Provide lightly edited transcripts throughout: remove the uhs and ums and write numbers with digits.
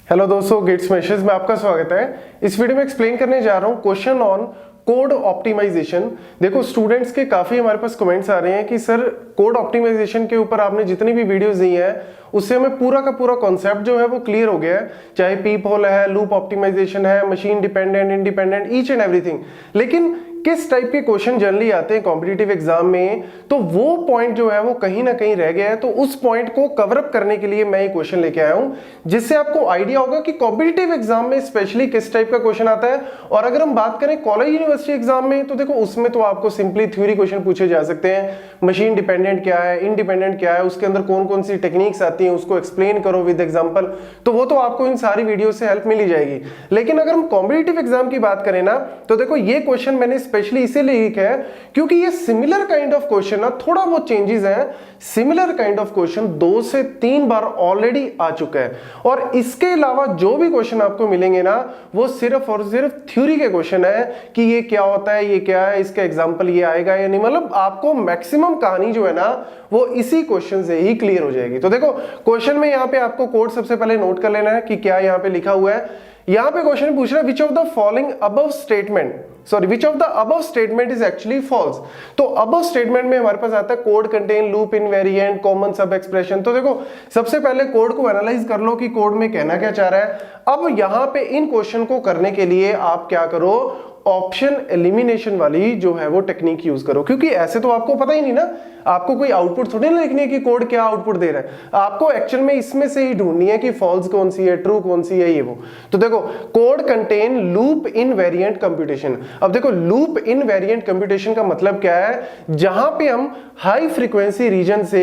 Hello दोस्तों, gets meshes में आपका स्वागत है। इस वीडियो में एक्सप्लेन करने जा रहा हूँ क्वेश्चन ऑन कोड ऑप्टिमाइजेशन। देखो स्टूडेंट्स के काफी हमारे पास कमेंट्स आ रहे हैं कि सर कोड ऑप्टिमाइजेशन के ऊपर आपने जितनी भी वीडियोस दी हैं उससे हमें पूरा का पूरा कॉन्सेप्ट जो है वो क्लियर हो गया है, चाहे पीप होल है, लूप ऑप्टिमाइजेशन है, machine dependent, independent, each and everything. लेकिन किस टाइप के क्वेश्चन जनरली आते हैं कॉम्पिटिटिव एग्जाम में, तो वो पॉइंट जो है वो कहीं ना कहीं रह गया है। तो उस पॉइंट को कवर अप करने के लिए मैं ये क्वेश्चन लेके आया हूं, जिससे आपको आइडिया होगा कि कॉम्पिटिटिव एग्जाम में स्पेशली किस टाइप का क्वेश्चन आता है। और अगर हम बात करें कॉलेज यूनिवर्सिटी एग्जाम में, तो देखो उसमें तो आपको सिंपली थ्योरी क्वेश्चन पूछे जा सकते हैं। मशीन डिपेंडेंट क्या है, इंडिपेंडेंट क्या है, उसके अंदर कौन कौन सी टेक्निक्स आती हैं, उसको एक्सप्लेन करो विद एग्जांपल। तो वो तो आपको इन सारी वीडियो से हेल्प मिल ही जाएगी। लेकिन अगर हम कॉम्पिटिटिव एग्जाम की बात करें ना, तो देखो ये क्वेश्चन मैंने स्पेशली इसीलिए है क्योंकि ये सिमिलर काइंड ऑफ क्वेश्चन ना, थोड़ा बहुत चेंजेस हैं। सिमिलर काइंड ऑफ क्वेश्चन 2 से 3 बार ऑलरेडी आ चुका है। और इसके अलावा जो भी क्वेश्चन आपको मिलेंगे ना, वो सिर्फ और सिर्फ थ्योरी के क्वेश्चन है कि ये क्या होता है, ये क्या है, इसका एग्जांपल ये आएगा या नहीं। मतलब आपको मैक्सिमम कहानी जो है ना वो इसी क्वेश्चन से ही क्लियर हो जाएगी। तो देखो क्वेश्चन में यहां पे आपको कोड सबसे पहले नोट कर लेना है कि क्या यहां पे लिखा हुआ है। यहां पे क्वेश्चन पूछ रहा है which of the following above statement, sorry which of the above statement is actually false. तो अबव स्टेटमेंट में हमारे पास आता है code contain loop invariant common sub expression. तो देखो सबसे पहले कोड को एनालाइज कर लो कि कोड में कहना क्या चाह रहा है। अब यहां पे इन क्वेश्चन को करने के लिए आप क्या करो, ऑप्शन एलिमिनेशन वाली जो है वो टेक्निक यूज करो, क्योंकि ऐसे तो आपको पता ही नहीं ना, आपको कोई आउटपुट थोड़ी ना लिखनी है कि कोड क्या आउटपुट दे रहा है। आपको एक्चुअल में इसमें से ही ढूंढनी है कि फॉल्स कौन सी है, ट्रू कौन सी है, ये वो। तो देखो code contain loop invariant computation. अब देखो लूप इनवेरिएंट कंप्यूटेशन का मतलब क्या है, जहां पे हम हाई फ्रीक्वेंसी रीजन से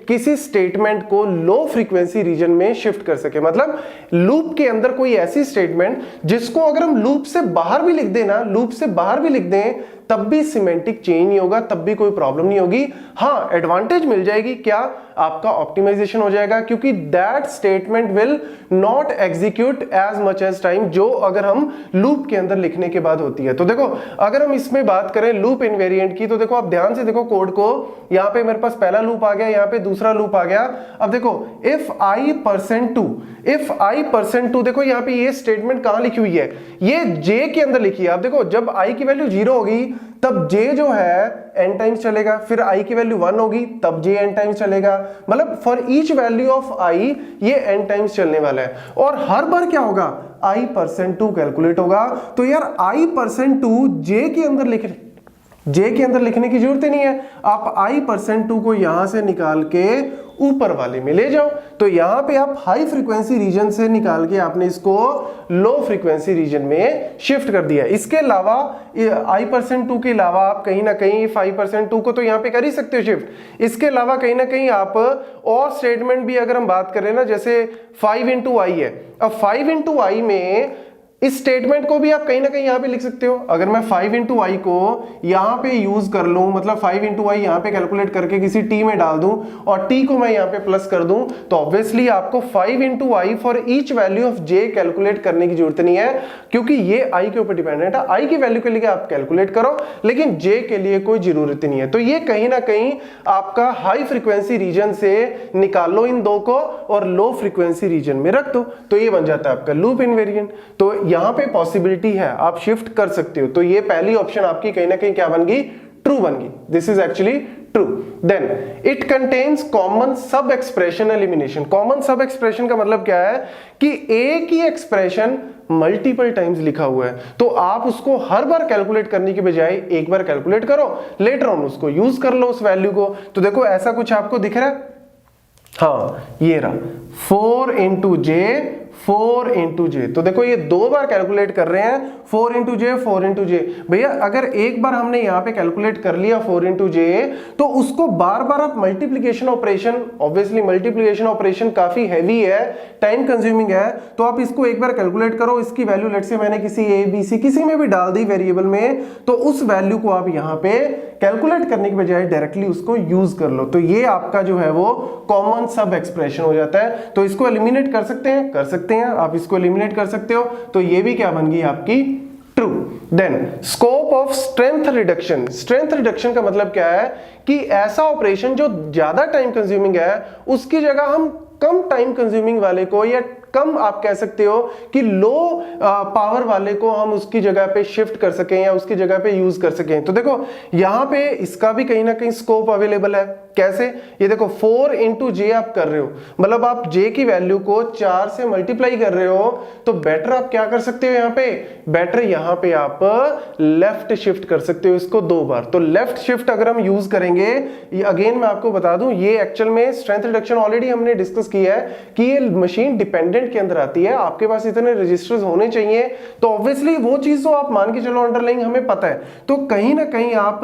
किसी स्टेटमेंट को लो फ्रीक्वेंसी रीजन में शिफ्ट कर सके। मतलब लूप के अंदर कोई ऐसी स्टेटमेंट जिसको अगर हम लूप से बाहर भी लिख देना, लूप से बाहर भी लिख दें, तब भी सिमेंटिक चेंज नहीं होगा, तब भी कोई प्रॉब्लम नहीं होगी। हाँ एडवांटेज मिल जाएगी, क्या, आपका ऑप्टिमाइजेशन हो जाएगा, क्योंकि that statement will not execute as much as time, जो अगर हम लूप के अंदर लिखने के बाद होती है। तो देखो अगर हम इसमें बात करें लूप इनवेरिएंट की, तो देखो आप ध्यान से देखो कोड को, यहां पे मेरे पास पहला लूप आ गया, यहां पे दूसरा लूप आ गया। अब देखो इफ i%2, इफ i%2, देखो यहां पे ये स्टेटमेंट कहां लिखी हुई है, ये जे के अंदर लिखी है। अब देखो जब i की वैल्यू 0 होगी तब j जो है n टाइम्स चलेगा, फिर i की वैल्यू 1 होगी तब j n टाइम्स चलेगा। मतलब for each value of i ये n टाइम्स चलने वाला है। और हर बार क्या होगा, i%2 कैलकुलेट होगा। तो यार i%2 j के अंदर लिखने की जरूरत ही नहीं है। आप i%2 को यहां से निकाल के ऊपर वाले में ले जाओ। तो यहां पे आप हाई फ्रीक्वेंसी रीजन से निकाल के आपने इसको लो फ्रीक्वेंसी रीजन में शिफ्ट कर दिया। इसके अलावा i%2 के अलावा आप कहीं ना कहीं i%2 को तो यहां पे कर ही सकते हो शिफ्ट। इसके अलावा कहीं ना कहीं आप और स्टेटमेंट भी अगर हम बात करें ना, जैसे 5 into i है, अब 5 into i में इस स्टेटमेंट को भी आप कहीं ना कहीं यहां पे लिख सकते हो। अगर मैं 5 into i को यहां पे यूज कर लूं, मतलब 5 into i यहां पे कैलकुलेट करके किसी t में डाल दूं और t को मैं यहां पे प्लस कर दूं, तो ऑब्वियसली आपको 5 into i for each value of j calculate करने की जरूरत नहीं है, क्योंकि ये i के ऊपर डिपेंडेंट है। i की वैल्यू के लिए आप कैलकुलेट करो, लेकिन j के लिए कोई जरूरत नहीं है। तो ये कहीं ना कहीं आपका हाई फ्रीक्वेंसी रीजन से निकाल लो इन दो को और लो फ्रीक्वेंसी रीजन में रख दो, तो ये बन जाता है आपका लूप इनवेरिएंट। तो यहां पे पॉसिबिलिटी है, आप शिफ्ट कर सकते हो। तो ये पहली ऑप्शन आपकी कहीं ना कहीं क्या बन गई, ट्रू बन गई। This is actually true. Then it contains common sub expression elimination. Common sub expression का मतलब क्या है कि एक ही एक्सप्रेशन मल्टीपल टाइम्स लिखा हुआ है, तो आप उसको हर बार कैलकुलेट करने की बजाय एक बार कैलकुलेट करो, लेटर ऑन उसको यूज कर लो उस वैल्यू को। तो देखो ऐसा कुछ आपको दिख रहा है, हाँ ये रहा 4 into j। तो देखो ये 2 बार कैलकुलेट कर रहे हैं, 4 into j। भैया अगर एक बार हमने यहाँ पे कैलकुलेट कर लिया 4 into j, तो उसको बार बार आप multiplication operation, obviously multiplication operation काफी हैवी है, टाइम कंज्यूमिंग है, तो आप इसको एक बार कैलकुलेट करो। इसकी वैल्यू लेट्स से मैंने किसी a b c किसी में भी डाल दी वेरिएबल में, तो उस वैल्यू को आप यहाँ पे कैलकुलेट करने के बजाय डायरेक्टली उसको यूज कर लो। तो ये आपका जो है वो कॉमन सब एक्सप्रेशन हो जाता है। तो इसको एलिमिनेट कर सकते हैं, आप इसको एलिमिनेट कर सकते हो। तो ये भी क्या बन गई आपकी, true. Then scope of strength reduction. Strength reduction का मतलब क्या है कि ऐसा ऑपरेशन जो ज्यादा टाइम कंज्यूमिंग है, उसकी जगह हम कम टाइम कंज्यूमिंग वाले को या कम आप कह सकते हो कि लो पावर वाले को हम उसकी जगह पे शिफ्ट कर सकें या उसकी जगह पे यूज कर सकें। तो देखो यहां पे इसका भी कहीं ना कहीं स्कोप अवेलेबल है। कैसे? ये देखो 4 इंटू जे आप कर रहे हो, मतलब आप जे की वैल्यू को 4 से मल्टीप्लाई कर रहे हो, तो बेटर आप क्या कर सकते हो, यहां पे बेटर यहां पे आप लेफ्ट शिफ्ट कर सकते हो इसको 2 बार। तो लेफ्ट शिफ्ट अगर हम यूज करेंगे, अगेन मैं आपको बता दूं, ये एक्चुअल में स्ट्रेंथ रिडक्शन ऑलरेडी हमने डिस्कस किया है कि ये मशीन डिपेंडेंट के अंदर आती है, आपके पास इतने रजिस्टर्स होने चाहिए, तो ऑब्वियसली वो चीज तो आप मान के चलो अंडरलाइन हमें पता है। तो कहीं ना कहीं आप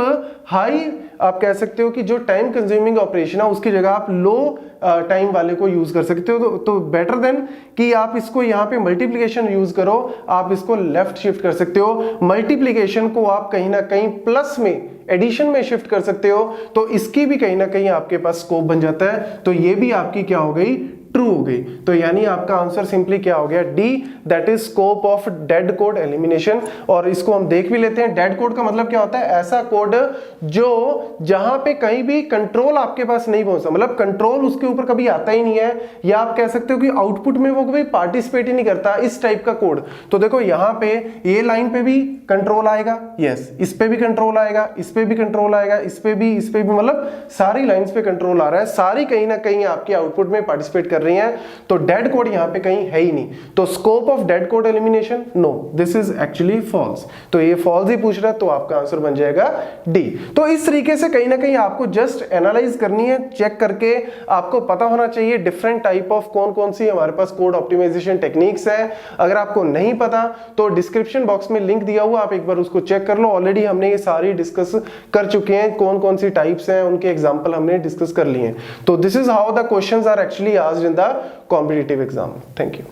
हाई आप कह सकते हो कि जो टाइम कंज्यूमिंग ऑपरेशन है उसकी जगह आप लो टाइम वाले को यूज कर सकते हो। तो बेटर देन कि आप इसको यहां पे मल्टीप्लिकेशन यूज करो, आप इसको लेफ्ट शिफ्ट कर सकते हो। मल्टीप्लिकेशन को आप कहीं ना कहीं प्लस में एडिशन में शिफ्ट कर सकते हो, तो इसकी भी कहीं ना कहीं आपके पास स्कोप बन जाता है। तो ये भी आपकी क्या हो गई, ट्रू हो गई। तो यानी आपका आंसर सिंपली क्या हो गया, D, that is scope of dead code elimination. और इसको हम देख भी लेते हैं। डेड कोड का मतलब क्या होता है, ऐसा कोड जो जहां पे कहीं भी कंट्रोल आपके पास नहीं पहुंचता, मतलब कंट्रोल उसके ऊपर कभी आता ही नहीं है, या आप कह सकते हो कि आउटपुट में वो कभी पार्टिसिपेट ही नहीं करता, इस टाइप का कोड। तो देखो यहां पे ये लाइन पे भी कंट्रोल आएगा, यस, इस पे भी कंट्रोल आएगा, इस पे भी कंट्रोल आएगा, इस पे भी, मतलब सारी लाइंस पे कंट्रोल आ रहा है, सारी कहीं ना कहीं आपके आउटपुट में पार्टिसिपेट कर रही हैं। तो डेड कोड यहां पे कहीं है ही नहीं। तो scope of dead code elimination, no, this is actually false. तो ये फॉल्स ही पूछ रहा है, तो आपका आंसर बन जाएगा डी। तो इस तरीके से कहीं ना कहीं आपको जस्ट एनालाइज करनी है, चेक करके आपको पता होना चाहिए डिफरेंट टाइप ऑफ कौन कौन सी हमारे पास कोड ऑप्टिमाइजेशन टेक्निक्स है। अगर आपको नहीं पता तो डिस्क्रिप्शन बॉक्स में लिंक दिया हुआ, आप एक बार उसको चेक कर लो। ऑलरेडी हमने ये सारी डिस्कस कर चुके हैं, कौन कौन सी टाइप्स हैं, उनके एग्जांपल हमने डिस्कस कर लिए हैं। तो this is how the questions are actually asked in the competitive exam. Thank you.